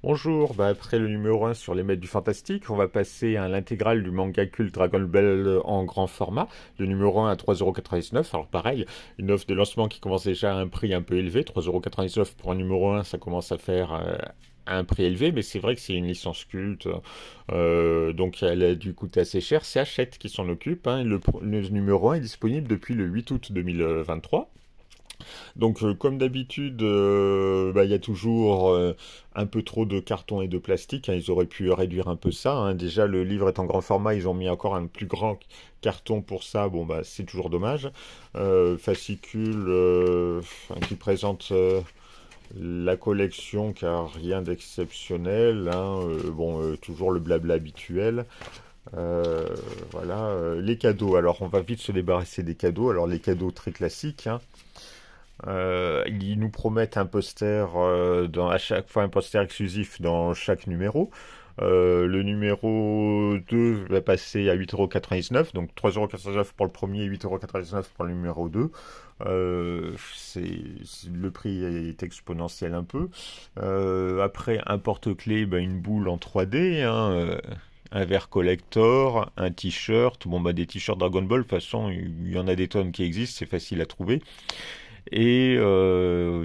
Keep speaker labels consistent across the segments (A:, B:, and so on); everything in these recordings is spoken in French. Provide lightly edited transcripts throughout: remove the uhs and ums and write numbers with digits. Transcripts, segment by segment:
A: Bonjour, après le numéro 1 sur les maîtres du fantastique, on va passer à l'intégrale du manga culte Dragon Ball en grand format, le numéro 1 à 3,99 €. Alors pareil, une offre de lancement qui commence déjà à un prix un peu élevé, 3,99 € pour un numéro 1, ça commence à faire un prix élevé, mais c'est vrai que c'est une licence culte, donc elle a dû coûter assez cher. C'est Hachette qui s'en occupe, hein. Le numéro 1 est disponible depuis le 8 août 2023. Donc, comme d'habitude, il y a toujours un peu trop de carton et de plastique, hein. Ils auraient pu réduire un peu ça, hein. Déjà, le livre est en grand format, ils ont mis encore un plus grand carton pour ça. Bon, bah, c'est toujours dommage. Fascicule qui présente la collection, car rien d'exceptionnel, hein. Toujours le blabla habituel. Euh, voilà, les cadeaux. Alors, on va vite se débarrasser des cadeaux. Alors, les cadeaux très classiques, hein. Ils nous promettent un poster, à chaque fois un poster exclusif dans chaque numéro. Le numéro 2 va passer à 8,99 €, donc 3,99 € pour le premier, 8,99 € pour le numéro 2. Le prix est exponentiel un peu. Après, un porte-clés, une boule en 3D, hein, un verre collector, un t-shirt. Bon, des t-shirts Dragon Ball, de toute façon, il y en a des tonnes qui existent, c'est facile à trouver. Et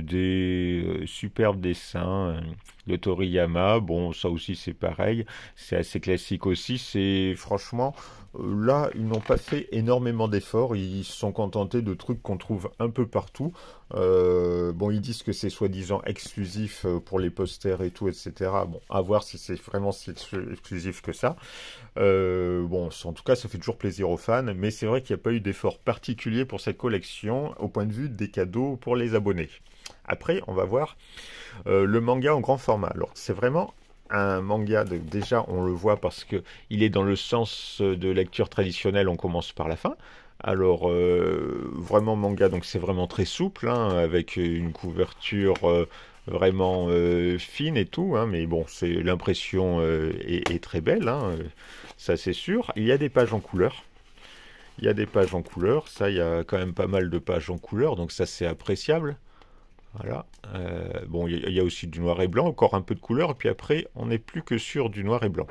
A: des superbes dessins de Toriyama. Bon, ça aussi c'est pareil, c'est assez classique aussi. C'est franchement, là, ils n'ont pas fait énormément d'efforts. Ils se sont contentés de trucs qu'on trouve un peu partout. Bon, ils disent que c'est soi-disant exclusif pour les posters et tout, etc. Bon, à voir si c'est vraiment si exclusif que ça. En tout cas, ça fait toujours plaisir aux fans, mais c'est vrai qu'il n'y a pas eu d'effort particulier pour cette collection au point de vue des cadeaux pour les abonnés. Après, on va voir le manga en grand format. Alors, c'est vraiment un manga, déjà, on le voit parce que il est dans le sens de lecture traditionnelle, on commence par la fin. Alors, vraiment manga, donc c'est vraiment très souple, hein, avec une couverture vraiment fine et tout, hein, mais bon, c'est l'impression est très belle, hein, ça c'est sûr. Il y a des pages en couleur. Il y a des pages en couleur, ça, il y a quand même pas mal de pages en couleur, donc ça c'est appréciable. Voilà. Il y a aussi du noir et blanc, encore un peu de couleur, et puis après, on n'est plus que sur du noir et blanc.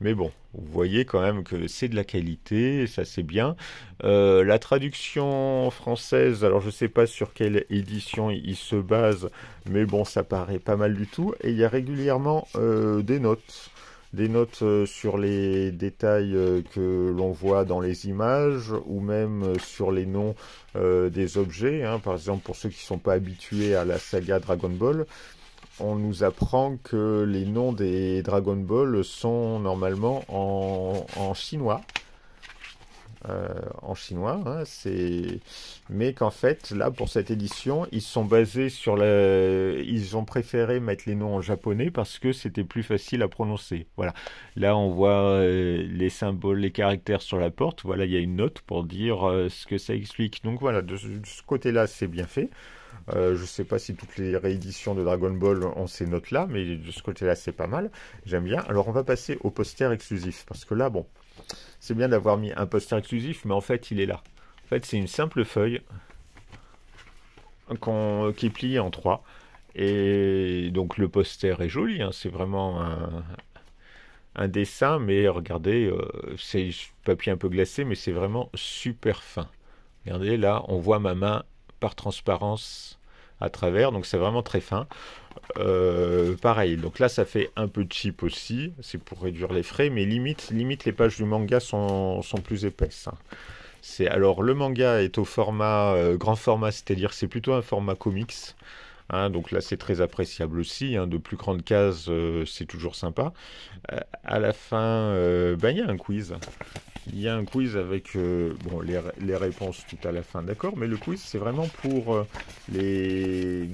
A: Mais bon, vous voyez quand même que c'est de la qualité, ça c'est bien. La traduction française, alors je ne sais pas sur quelle édition il se base, mais bon, ça paraît pas mal du tout. Et il y a régulièrement des notes sur les détails que l'on voit dans les images, ou même sur les noms des objets, hein. Par exemple, pour ceux qui ne sont pas habitués à la saga Dragon Ball, on nous apprend que les noms des Dragon Ball sont normalement en chinois. Hein, mais qu'en fait, là, pour cette édition, ils sont basés sur ils ont préféré mettre les noms en japonais parce que c'était plus facile à prononcer. Voilà. Là, on voit les symboles, les caractères sur la porte. Voilà, il y a une note pour dire ce que ça explique. Donc voilà, de ce côté-là, c'est bien fait. Je sais pas si toutes les rééditions de Dragon Ball ont ces notes-là, mais de ce côté-là, c'est pas mal. J'aime bien. Alors, on va passer au poster exclusif, parce que là, bon, c'est bien d'avoir mis un poster exclusif, mais en fait, il est là. En fait, c'est une simple feuille qui est pliée en trois. Et donc, le poster est joli, hein, c'est vraiment un dessin, mais regardez, c'est papier un peu glacé, mais c'est vraiment super fin. Regardez, là, on voit ma main par transparence à travers, donc c'est vraiment très fin. Pareil, donc là ça fait un peu cheap aussi, c'est pour réduire les frais, mais limite les pages du manga sont plus épaisses, hein. Alors le manga est au format grand format, c'est-à-dire c'est plutôt un format comics, hein, donc là c'est très appréciable aussi, hein, de plus grandes cases c'est toujours sympa. À la fin, il y a un quiz. Il y a un quiz avec les réponses tout à la fin, d'accord, mais le quiz c'est vraiment pour les...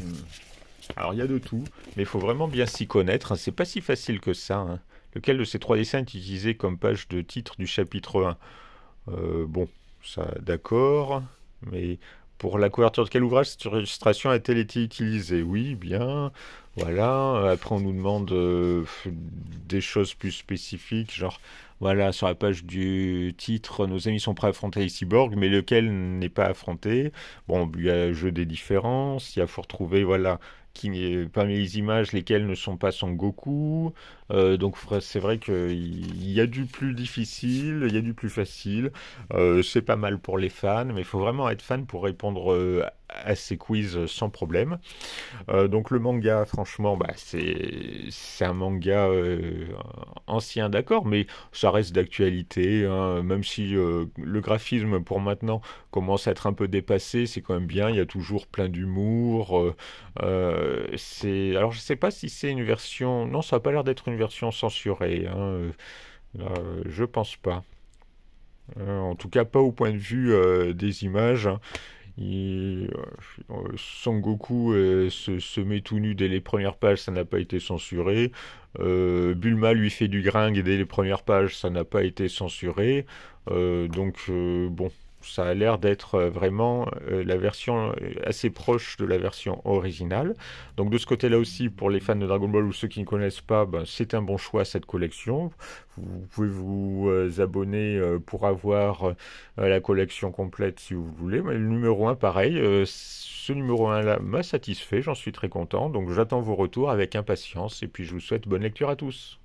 A: Alors il y a de tout, mais il faut vraiment bien s'y connaître, hein. C'est pas si facile que ça, hein. Lequel de ces trois dessins est utilisé comme page de titre du chapitre 1? Bon, ça d'accord, mais pour la couverture de quel ouvrage cette illustration a-t-elle été utilisée? Oui, bien, voilà. Après on nous demande des choses plus spécifiques, genre voilà, sur la page du titre, nos amis sont prêts à affronter les cyborgs, mais lequel n'est pas affronté? Bon, il y a jeu des différences, il faut retrouver, voilà, parmi les images, lesquelles ne sont pas Son Goku. Donc c'est vrai qu'il y a du plus difficile, il y a du plus facile. C'est pas mal pour les fans, mais il faut vraiment être fan pour répondre à ces quiz sans problème. Donc le manga, franchement, bah, c'est un manga ancien, d'accord, mais ça reste d'actualité, hein, même si le graphisme pour maintenant commence à être un peu dépassé, c'est quand même bien. Il y a toujours plein d'humour. Alors je sais pas si c'est une version, non, ça a pas l'air d'être une version censurée, hein, là, je pense pas. En tout cas, pas au point de vue des images, hein. Son Goku se met tout nu dès les premières pages, ça n'a pas été censuré. Bulma lui fait du gringue dès les premières pages, ça n'a pas été censuré. Bon, ça a l'air d'être vraiment la version assez proche de la version originale. Donc de ce côté-là aussi, pour les fans de Dragon Ball ou ceux qui ne connaissent pas, ben, c'est un bon choix cette collection. Vous pouvez vous abonner pour avoir la collection complète si vous voulez. Mais le numéro un, pareil, ce numéro un là m'a satisfait, j'en suis très content. Donc j'attends vos retours avec impatience et puis je vous souhaite bonne lecture à tous.